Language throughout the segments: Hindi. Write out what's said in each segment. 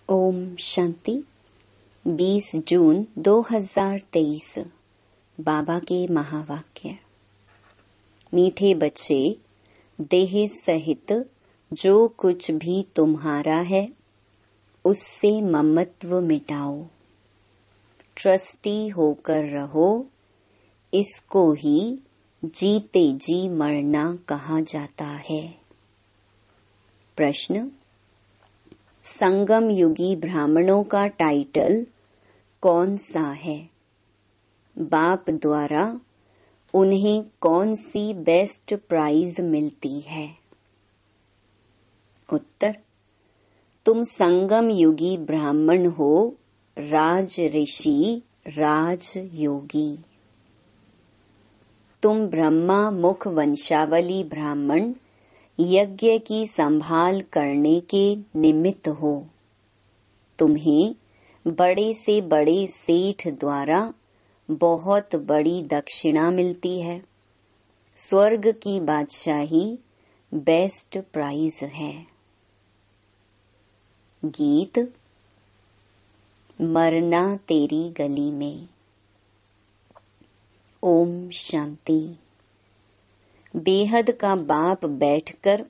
ओम शांति। 20 जून 2023 बाबा के महावाक्य। मीठे बच्चे, देह सहित जो कुछ भी तुम्हारा है उससे ममत्व मिटाओ। ट्रस्टी होकर रहो। इसको ही जीते जी मरना कहा जाता है। प्रश्न: संगम युगी ब्राह्मणों का टाइटल कौन सा है? बाप द्वारा उन्हें कौन सी बेस्ट प्राइज मिलती है? उत्तर: तुम संगम युगी ब्राह्मण हो, राज ऋषि, राज योगी। तुम ब्रह्मा मुख वंशावली ब्राह्मण यज्ञ की संभाल करने के निमित्त हो। तुम्हें बड़े से बड़े सेठ द्वारा बहुत बड़ी दक्षिणा मिलती है। स्वर्ग की बादशाही बेस्ट प्राइज है। गीत मरना तेरी गली में। ओम शांति। बेहद का बाप बैठकर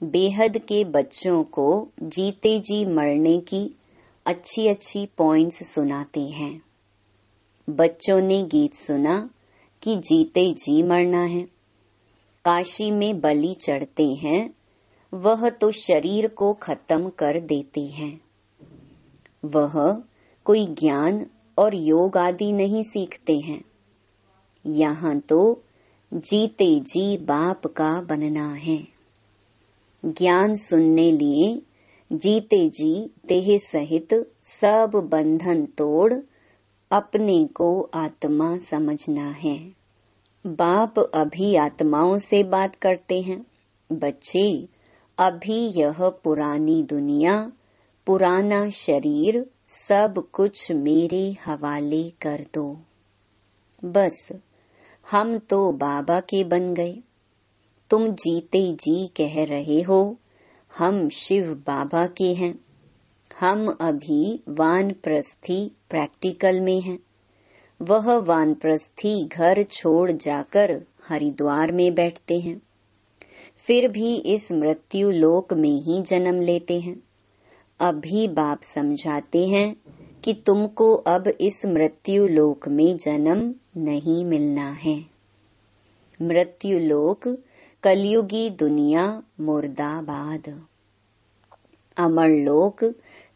बेहद के बच्चों को जीते जी मरने की अच्छी अच्छी पॉइंट्स सुनाते हैं। बच्चों ने गीत सुना कि जीते जी मरना है। काशी में बलि चढ़ते हैं, वह तो शरीर को खत्म कर देते हैं। वह कोई ज्ञान और योग आदि नहीं सीखते हैं। यहाँ तो जीते जी बाप का बनना है। ज्ञान सुनने लिए जीते जी देह सहित सब बंधन तोड़ अपने को आत्मा समझना है। बाप अभी आत्माओं से बात करते हैं। बच्चे, अभी यह पुरानी दुनिया, पुराना शरीर सब कुछ मेरे हवाले कर दो। बस हम तो बाबा के बन गए। तुम जीते जी कह रहे हो हम शिव बाबा के हैं। हम अभी वानप्रस्थी प्रैक्टिकल में हैं। वह वानप्रस्थी घर छोड़ जाकर हरिद्वार में बैठते हैं, फिर भी इस मृत्यु लोक में ही जन्म लेते हैं। अभी बाप समझाते हैं कि तुमको अब इस मृत्यु लोक में जन्म नहीं मिलना है। मृत्यु लोक कलयुगी दुनिया मुर्दाबाद। अमर लोक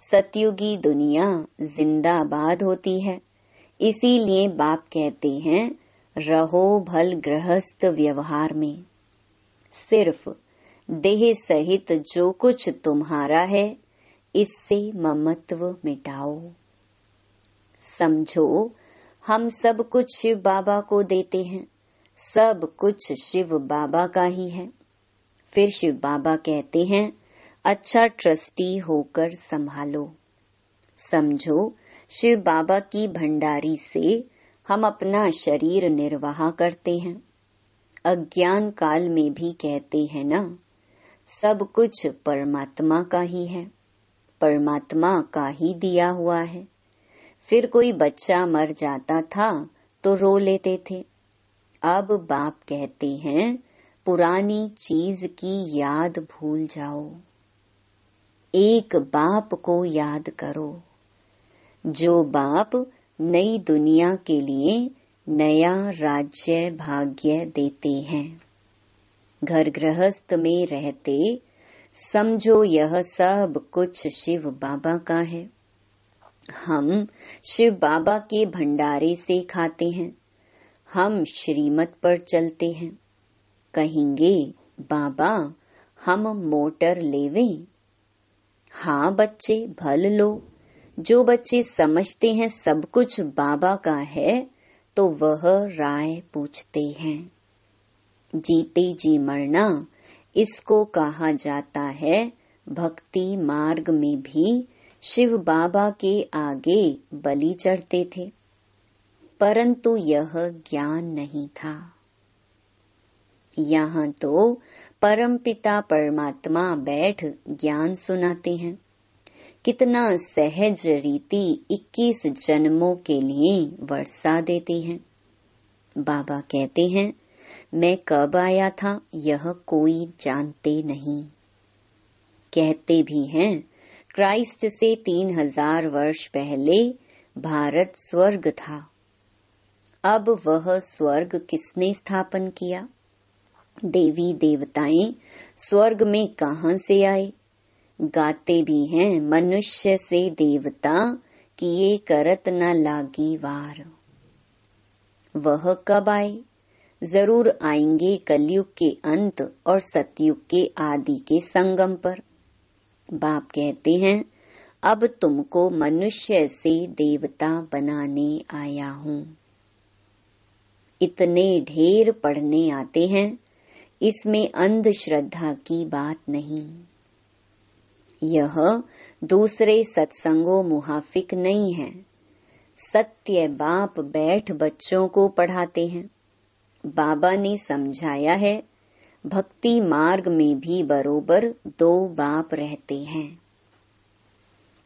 सतयुगी दुनिया जिंदाबाद होती है। इसीलिए बाप कहते हैं रहो भल गृहस्थ व्यवहार में। सिर्फ देह सहित जो कुछ तुम्हारा है इससे ममत्व मिटाओ। समझो, हम सब कुछ शिव बाबा को देते हैं। सब कुछ शिव बाबा का ही है। फिर शिव बाबा कहते हैं अच्छा ट्रस्टी होकर संभालो। समझो, शिव बाबा की भंडारी से हम अपना शरीर निर्वाह करते हैं। अज्ञान काल में भी कहते हैं ना, सब कुछ परमात्मा का ही है, परमात्मा का ही दिया हुआ है। फिर कोई बच्चा मर जाता था तो रो लेते थे। अब बाप कहते हैं पुरानी चीज की याद भूल जाओ। एक बाप को याद करो, जो बाप नई दुनिया के लिए नया राज्य भाग्य देते हैं। घर गृहस्थ में रहते समझो यह सब कुछ शिव बाबा का है। हम शिव बाबा के भंडारे से खाते हैं। हम श्रीमत पर चलते हैं। कहेंगे बाबा हम मोटर लेवें? हाँ बच्चे, भल लो। जो बच्चे समझते हैं सब कुछ बाबा का है तो वह राय पूछते हैं। जीते जी मरना इसको कहा जाता है। भक्ति मार्ग में भी शिव बाबा के आगे बलि चढ़ते थे, परंतु यह ज्ञान नहीं था। यहाँ तो परमपिता परमात्मा बैठ ज्ञान सुनाते हैं कितना सहज रीति 21 जन्मों के लिए वर्षा देते हैं। बाबा कहते हैं, मैं कब आया था यह कोई जानते नहीं। कहते भी हैं, क्राइस्ट से 3000 वर्ष पहले भारत स्वर्ग था। अब वह स्वर्ग किसने स्थापन किया? देवी देवताएं स्वर्ग में कहां से आए? गाते भी हैं, मनुष्य से देवता किए करत न लागी वार। वह कब आए? जरूर आएंगे कलयुग के अंत और सतयुग के आदि के संगम पर। बाप कहते हैं, अब तुमको मनुष्य से देवता बनाने आया हूँ। इतने ढेर पढ़ने आते हैं, इसमें अंधश्रद्धा की बात नहीं। यह दूसरे सत्संगों मुहाफिक नहीं है। सत्य बाप बैठ बच्चों को पढ़ाते हैं। बाबा ने समझाया है, भक्ति मार्ग में भी बरोबर 2 बाप रहते हैं।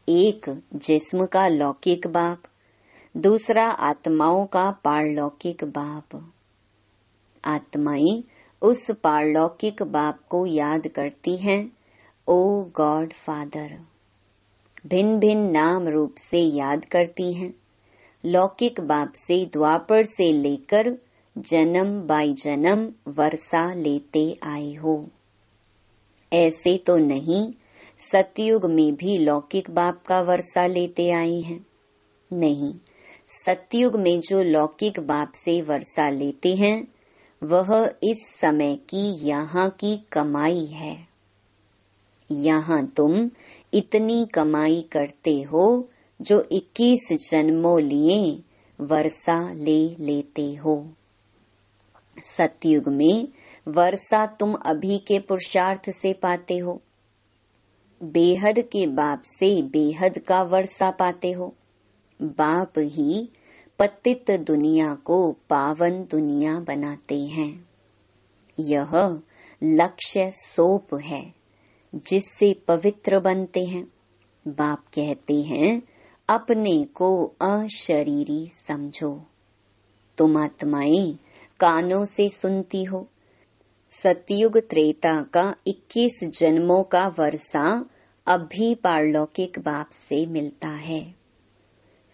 एक जिस्म का लौकिक बाप, दूसरा आत्माओं का पारलौकिक बाप। आत्माएं उस पारलौकिक बाप को याद करती हैं, ओ गॉड फादर। भिन्न भिन्न नाम रूप से याद करती हैं। लौकिक बाप से द्वापर से लेकर जन्म बाई जन्म वर्षा लेते आए हो। ऐसे तो नहीं, सतयुग में भी लौकिक बाप का वर्षा लेते आए हैं। नहीं, सतयुग में जो लौकिक बाप से वर्षा लेते हैं, वह इस समय की यहाँ की कमाई है। यहाँ तुम इतनी कमाई करते हो जो 21 जन्मों लिए वर्षा ले लेते हो। सतयुग में वर्षा तुम अभी के पुरुषार्थ से पाते हो। बेहद के बाप से बेहद का वर्षा पाते हो। बाप ही पतित दुनिया को पावन दुनिया बनाते हैं। यह लक्ष्य सोप है जिससे पवित्र बनते हैं। बाप कहते हैं, अपने को अशरीरी समझो। तुम आत्माएं कानों से सुनती हो। सतयुग त्रेता का 21 जन्मों का वर्षा अभी पारलौकिक बाप से मिलता है।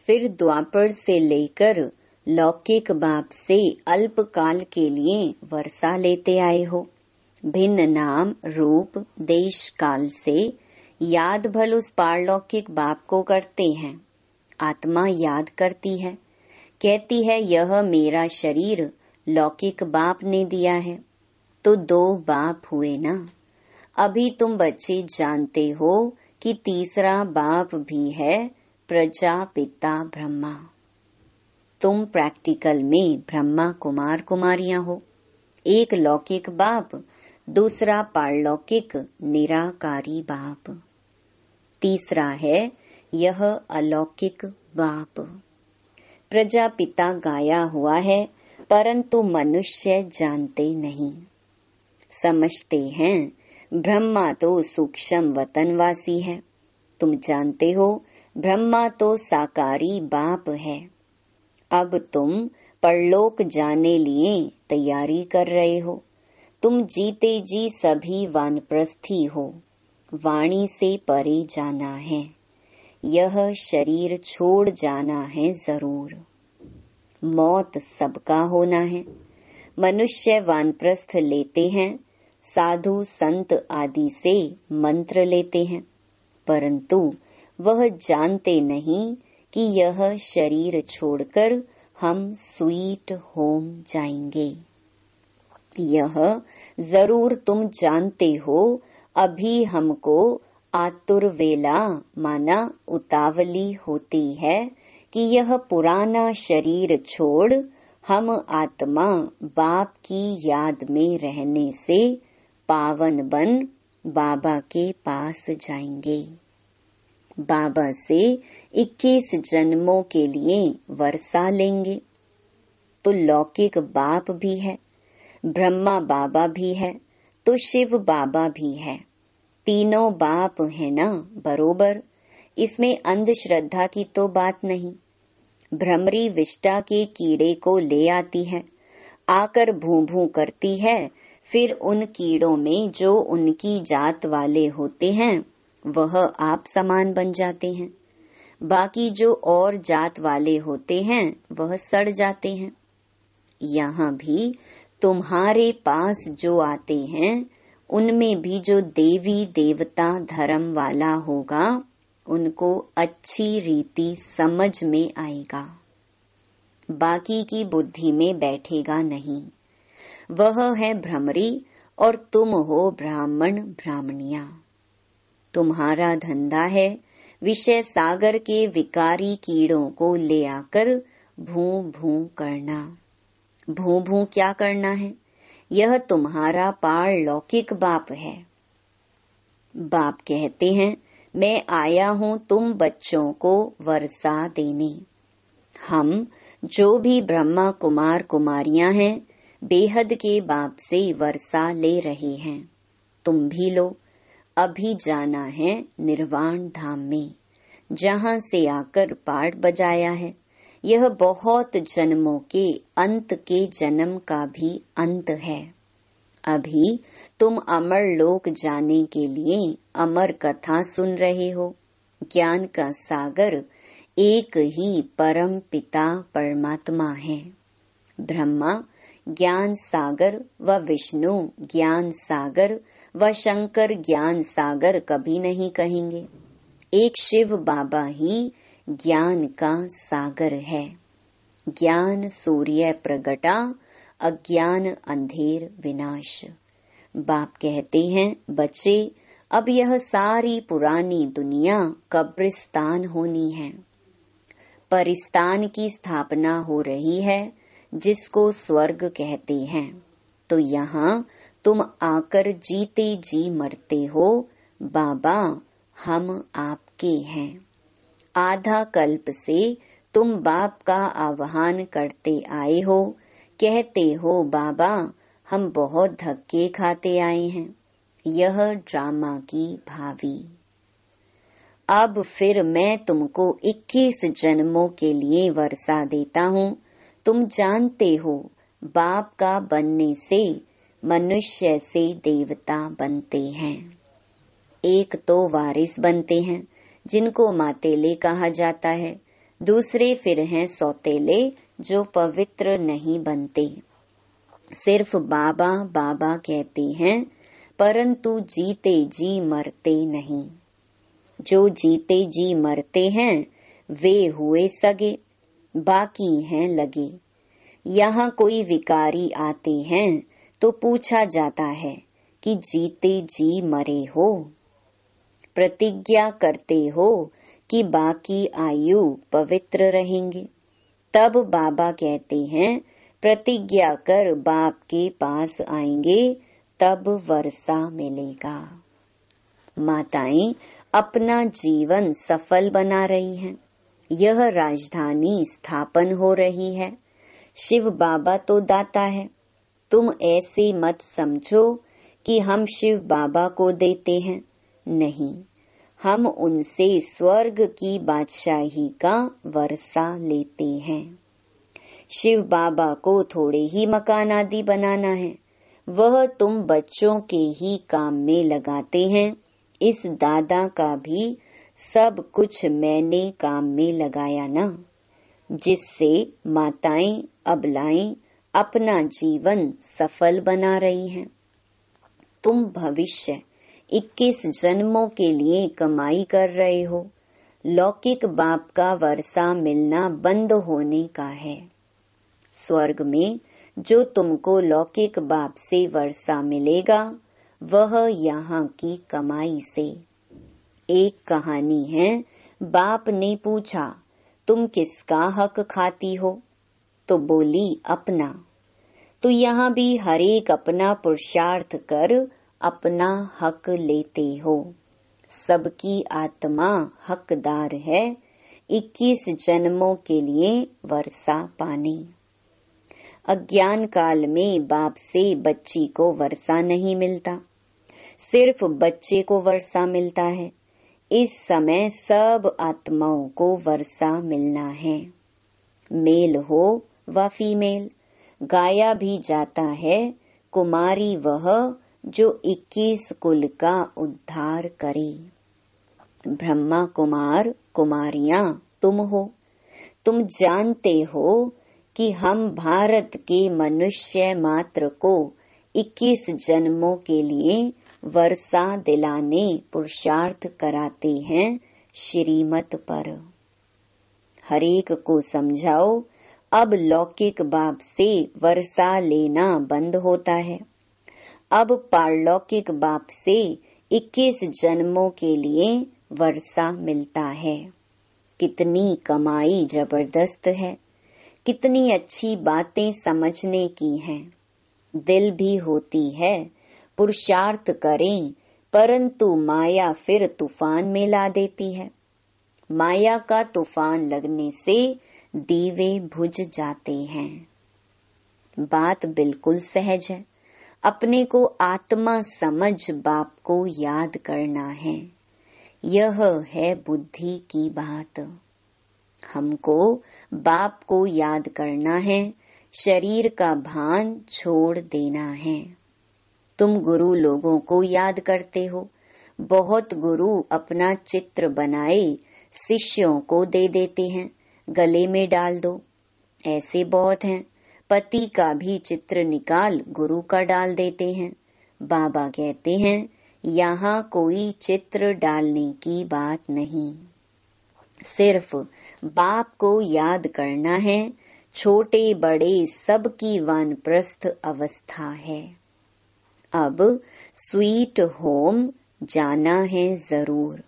फिर द्वापर से लेकर लौकिक बाप से अल्पकाल के लिए वर्षा लेते आए हो। भिन्न नाम रूप देश काल से याद भल उस पारलौकिक बाप को करते हैं। आत्मा याद करती है, कहती है, यह मेरा शरीर लौकिक बाप ने दिया है। तो 2 बाप हुए ना। अभी तुम बच्चे जानते हो कि तीसरा बाप भी है, प्रजापिता ब्रह्मा। तुम प्रैक्टिकल में ब्रह्मा कुमार कुमारियां हो। एक लौकिक बाप, दूसरा पारलौकिक निराकारी बाप, तीसरा है यह अलौकिक बाप। प्रजापिता गाया हुआ है, परंतु मनुष्य जानते नहीं। समझते हैं ब्रह्मा तो सूक्ष्म वतनवासी है। तुम जानते हो ब्रह्मा तो साकारी बाप है। अब तुम परलोक जाने लिए तैयारी कर रहे हो। तुम जीते जी सभी वानप्रस्थी हो। वाणी से परे जाना है। यह शरीर छोड़ जाना है जरूर। मौत सबका होना है। मनुष्य वानप्रस्थ लेते हैं, साधु संत आदि से मंत्र लेते हैं, परंतु वह जानते नहीं कि यह शरीर छोड़कर हम स्वीट होम जाएंगे। यह जरूर तुम जानते हो। अभी हमको आतुर वेला माना उतावली होती है कि यह पुराना शरीर छोड़ हम आत्मा बाप की याद में रहने से पावन बन बाबा के पास जाएंगे। बाबा से 21 जन्मों के लिए वर्षा लेंगे। तो लौकिक बाप भी है, ब्रह्मा बाबा भी है, तो शिव बाबा भी है। तीनों बाप है ना बरोबर। इसमें अंधश्रद्धा की तो बात नहीं। भ्रमरी विष्टा के कीड़े को ले आती है, आकर भूं भूं करती है, फिर उन कीड़ों में जो उनकी जात वाले होते हैं वह आप समान बन जाते हैं, बाकी जो और जात वाले होते हैं वह सड़ जाते हैं। यहाँ भी तुम्हारे पास जो आते हैं उनमें भी जो देवी देवता धर्म वाला होगा उनको अच्छी रीति समझ में आएगा, बाकी की बुद्धि में बैठेगा नहीं। वह है भ्रमरी और तुम हो ब्राह्मण ब्राह्मणिया। तुम्हारा धंधा है विषय सागर के विकारी कीड़ों को ले आकर भूं भूं करना। भूं भूं क्या करना है? यह तुम्हारा पारलौकिक बाप है। बाप कहते हैं, मैं आया हूँ तुम बच्चों को वर्षा देने। हम जो भी ब्रह्मा कुमार कुमारियां हैं बेहद के बाप से वर्षा ले रहे हैं। तुम भी लो। अभी जाना है निर्वाण धाम में, जहाँ से आकर पाठ बजाया है। यह बहुत जन्मों के अंत के जन्म का भी अंत है। अभी तुम अमर लोक जाने के लिए अमर कथा सुन रहे हो। ज्ञान का सागर एक ही परम पिता परमात्मा है। ब्रह्मा ज्ञान सागर व विष्णु ज्ञान सागर व शंकर ज्ञान सागर कभी नहीं कहेंगे। एक शिव बाबा ही ज्ञान का सागर है। ज्ञान सूर्य प्रगटा, अज्ञान अंधेर विनाश। बाप कहते हैं, बच्चे अब यह सारी पुरानी दुनिया कब्रिस्तान होनी है। परिस्तान की स्थापना हो रही है, जिसको स्वर्ग कहते हैं। तो यहाँ तुम आकर जीते जी मरते हो। बाबा हम आपके हैं। आधा कल्प से तुम बाप का आह्वान करते आए हो, कहते हो बाबा हम बहुत धक्के खाते आए हैं। यह ड्रामा की भावी। अब फिर मैं तुमको 21 जन्मों के लिए वर्षा देता हूँ। तुम जानते हो बाप का बनने से मनुष्य से देवता बनते हैं। एक तो वारिस बनते हैं जिनको मातेले कहा जाता है, दूसरे फिर हैं सौतेले जो पवित्र नहीं बनते, सिर्फ बाबा बाबा कहते हैं, परंतु जीते जी मरते नहीं। जो जीते जी मरते हैं वे हुए सगे, बाकी हैं लगे। यहाँ कोई विकारी आते हैं तो पूछा जाता है कि जीते जी मरे हो? प्रतिज्ञा करते हो कि बाकी आयु पवित्र रहेंगे। तब बाबा कहते हैं, प्रतिज्ञा कर बाप के पास आएंगे तब वर्षा मिलेगा। माताएं अपना जीवन सफल बना रही हैं। यह राजधानी स्थापन हो रही है। शिव बाबा तो दाता है। तुम ऐसे मत समझो कि हम शिव बाबा को देते हैं। नहीं, हम उनसे स्वर्ग की बादशाही का वर्षा लेते हैं। शिव बाबा को थोड़े ही मकान आदि बनाना है, वह तुम बच्चों के ही काम में लगाते हैं। इस दादा का भी सब कुछ मैंने काम में लगाया ना, जिससे माताएं अबलाएं अपना जीवन सफल बना रही हैं। तुम भविष्य 21 जन्मों के लिए कमाई कर रहे हो। लौकिक बाप का वर्षा मिलना बंद होने का है। स्वर्ग में जो तुमको लौकिक बाप से वर्षा मिलेगा वह यहाँ की कमाई से। एक कहानी है, बाप ने पूछा तुम किसका हक खाती हो? तो बोली अपना। तो यहाँ भी हर एक अपना पुरुषार्थ कर अपना हक लेते हो। सबकी आत्मा हकदार है 21 जन्मों के लिए वर्षा पाने। अज्ञान काल में बाप से बच्ची को वर्षा नहीं मिलता, सिर्फ बच्चे को वर्षा मिलता है। इस समय सब आत्माओं को वर्षा मिलना है। मेल हो व फीमेल, गाया भी जाता है कुमारी वह जो 21 कुल का उद्धार करे। ब्रह्मा कुमार कुमारियां तुम हो। तुम जानते हो कि हम भारत के मनुष्य मात्र को 21 जन्मों के लिए वर्षा दिलाने पुरुषार्थ कराते हैं श्रीमत पर। हरेक को समझाओ, अब लौकिक बाप से वर्षा लेना बंद होता है। अब पारलौकिक बाप से 21 जन्मों के लिए वर्षा मिलता है। कितनी कमाई जबरदस्त है, कितनी अच्छी बातें समझने की हैं। दिल भी होती है पुरुषार्थ करें, परंतु माया फिर तूफान में ला देती है। माया का तूफान लगने से दीवे बुझ जाते हैं। बात बिल्कुल सहज है। अपने को आत्मा समझ बाप को याद करना है। यह है बुद्धि की बात। हमको बाप को याद करना है, शरीर का भान छोड़ देना है। तुम गुरु लोगों को याद करते हो। बहुत गुरु अपना चित्र बनाए शिष्यों को दे देते हैं, गले में डाल दो। ऐसे बहुत हैं। पति का भी चित्र निकाल गुरु का डाल देते हैं। बाबा कहते हैं यहाँ कोई चित्र डालने की बात नहीं, सिर्फ बाप को याद करना है। छोटे बड़े सबकी वानप्रस्थ अवस्था है। अब स्वीट होम जाना है जरूर,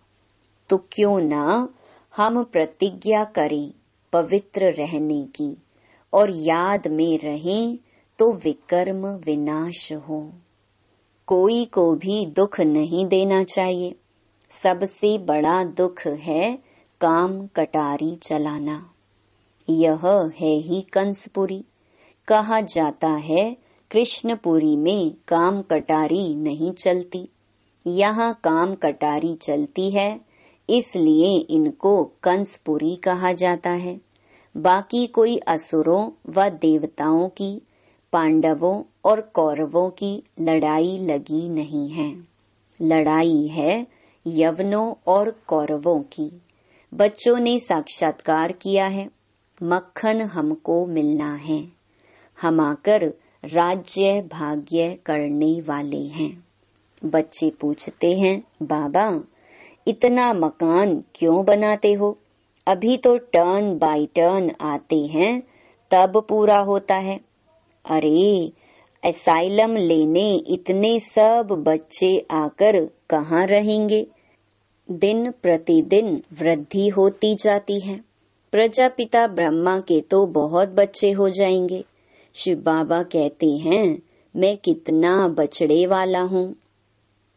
तो क्यों ना हम प्रतिज्ञा करें पवित्र रहने की और याद में रहें तो विकर्म विनाश हो। कोई को भी दुख नहीं देना चाहिए। सबसे बड़ा दुख है काम कटारी चलाना। यह है ही कंसपुरी। कहा जाता है कृष्णपुरी में काम कटारी नहीं चलती, यहाँ काम कटारी चलती है, इसलिए इनको कंसपुरी कहा जाता है। बाकी कोई असुरों व देवताओं की, पांडवों और कौरवों की लड़ाई लगी नहीं है। लड़ाई है यवनों और कौरवों की। बच्चों ने साक्षात्कार किया है, मक्खन हमको मिलना है। हम आकर राज्य भाग्य करने वाले हैं। बच्चे पूछते हैं, बाबा इतना मकान क्यों बनाते हो? अभी तो टर्न बाय टर्न आते हैं तब पूरा होता है। अरे असाइलम लेने इतने सब बच्चे आकर कहाँ रहेंगे? दिन प्रतिदिन वृद्धि होती जाती है। प्रजापिता ब्रह्मा के तो बहुत बच्चे हो जाएंगे। शिव बाबा कहते हैं मैं कितना बछड़े वाला हूँ।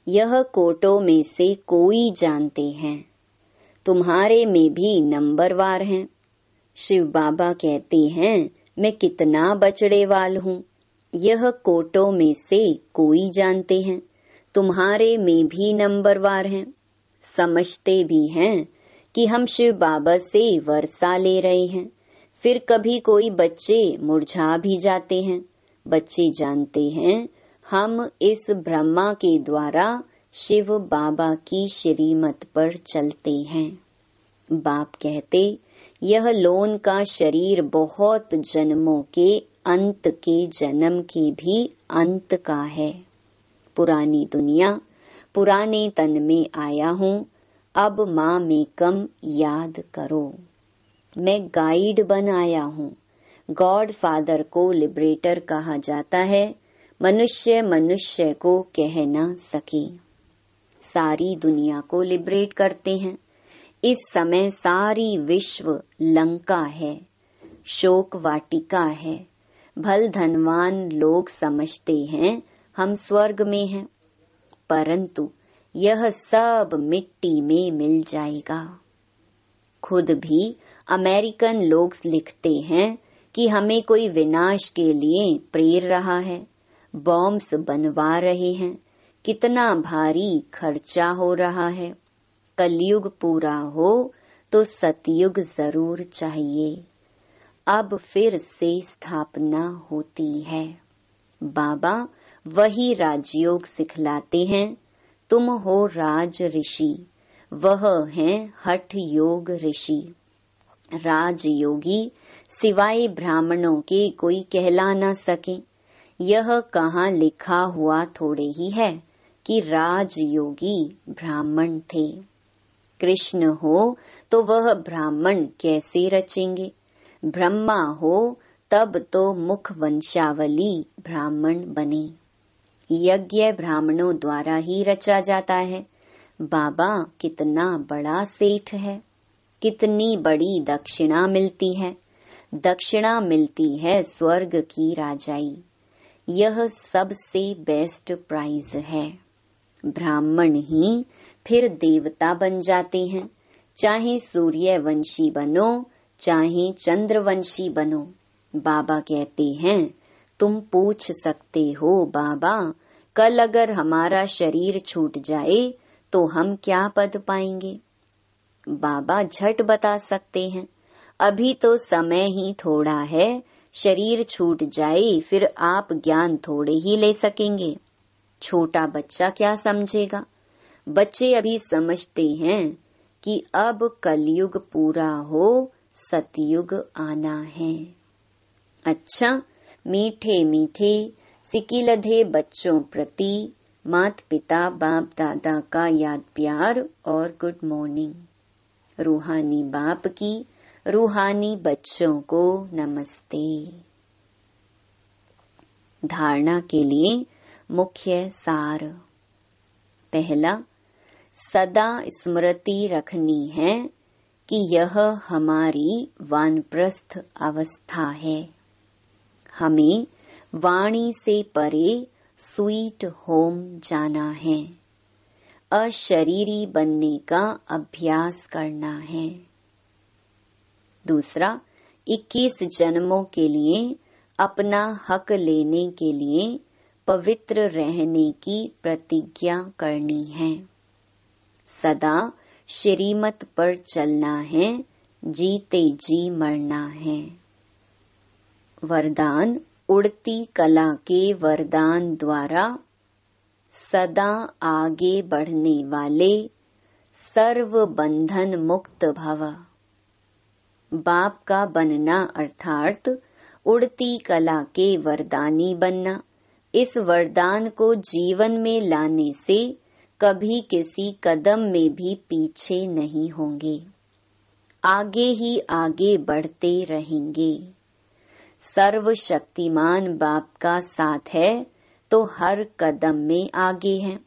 यह कोटों में से कोई जानते हैं। तुम्हारे में भी नंबरवार हैं। शिव बाबा कहते हैं मैं कितना बछड़े वाल हूँ। यह कोटों में से कोई जानते हैं। तुम्हारे में भी नंबरवार हैं। समझते भी हैं कि हम शिव बाबा से वर्षा ले रहे हैं। फिर कभी कोई बच्चे मुरझा भी जाते हैं। बच्चे जानते हैं हम इस ब्रह्मा के द्वारा शिव बाबा की श्रीमत पर चलते हैं। बाप कहते यह लोन का शरीर बहुत जन्मों के अंत के जन्म के भी अंत का है। पुरानी दुनिया पुराने तन में आया हूँ, अब माँ में कम याद करो। मैं गाइड बनाया हूँ। गॉड फादर को लिबरेटर कहा जाता है। मनुष्य मनुष्य को कह न सके। सारी दुनिया को लिबरेट करते हैं। इस समय सारी विश्व लंका है, शोक वाटिका है। भल धनवान लोग समझते हैं हम स्वर्ग में हैं, परंतु यह सब मिट्टी में मिल जाएगा। खुद भी अमेरिकन लोग लिखते हैं कि हमें कोई विनाश के लिए प्रेर रहा है, बॉम्ब्स बनवा रहे हैं, कितना भारी खर्चा हो रहा है। कलयुग पूरा हो तो सतयुग जरूर चाहिए। अब फिर से स्थापना होती है। बाबा वही राजयोग सिखलाते हैं। तुम हो राज ऋषि, वह हैं हठ योग ऋषि। राजयोगी सिवाय ब्राह्मणों के कोई कहला न सके। यह कहाँ लिखा हुआ थोड़े ही है कि राजयोगी ब्राह्मण थे। कृष्ण हो तो वह ब्राह्मण कैसे रचेंगे? ब्रह्मा हो तब तो मुख वंशावली ब्राह्मण बने। यज्ञ ब्राह्मणों द्वारा ही रचा जाता है। बाबा कितना बड़ा सेठ है, कितनी बड़ी दक्षिणा मिलती है। दक्षिणा मिलती है स्वर्ग की राजाई। यह सबसे बेस्ट प्राइज है। ब्राह्मण ही फिर देवता बन जाते हैं। चाहे सूर्यवंशी बनो, चाहे चंद्रवंशी बनो। बाबा कहते हैं, तुम पूछ सकते हो बाबा, कल अगर हमारा शरीर छूट जाए तो हम क्या पद पाएंगे? बाबा झट बता सकते हैं, अभी तो समय ही थोड़ा है। शरीर छूट जाए फिर आप ज्ञान थोड़े ही ले सकेंगे। छोटा बच्चा क्या समझेगा? बच्चे अभी समझते हैं कि अब कलयुग पूरा हो, सतयुग आना है। अच्छा, मीठे मीठे सिकिलधे बच्चों प्रति माता पिता बाप दादा का याद प्यार और गुड मॉर्निंग। रूहानी बाप की रूहानी बच्चों को नमस्ते। धारणा के लिए मुख्य सार। पहला, सदा स्मृति रखनी है कि यह हमारी वानप्रस्थ अवस्था है। हमें वाणी से परे स्वीट होम जाना है। अशरीरी बनने का अभ्यास करना है। दूसरा, 21 जन्मों के लिए अपना हक लेने के लिए पवित्र रहने की प्रतिज्ञा करनी है। सदा श्रीमत पर चलना है, जीते जी मरना है। वरदान, उड़ती कला के वरदान द्वारा सदा आगे बढ़ने वाले सर्व बंधन मुक्त भव। बाप का बनना अर्थात उड़ती कला के वरदानी बनना। इस वरदान को जीवन में लाने से कभी किसी कदम में भी पीछे नहीं होंगे, आगे ही आगे बढ़ते रहेंगे। सर्वशक्तिमान बाप का साथ है तो हर कदम में आगे हैं।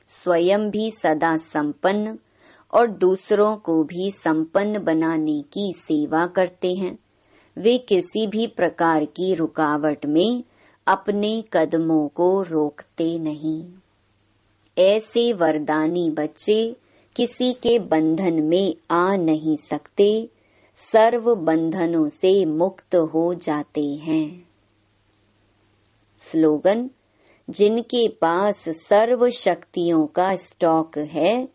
स्वयं भी सदा संपन्न और दूसरों को भी संपन्न बनाने की सेवा करते हैं। वे किसी भी प्रकार की रुकावट में अपने कदमों को रोकते नहीं। ऐसे वरदानी बच्चे किसी के बंधन में आ नहीं सकते, सर्व बंधनों से मुक्त हो जाते हैं। स्लोगन, जिनके पास सर्व शक्तियों का स्टॉक है,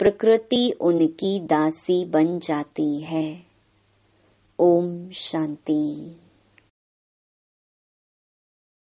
प्रकृति उनकी दासी बन जाती है। ओम शांति।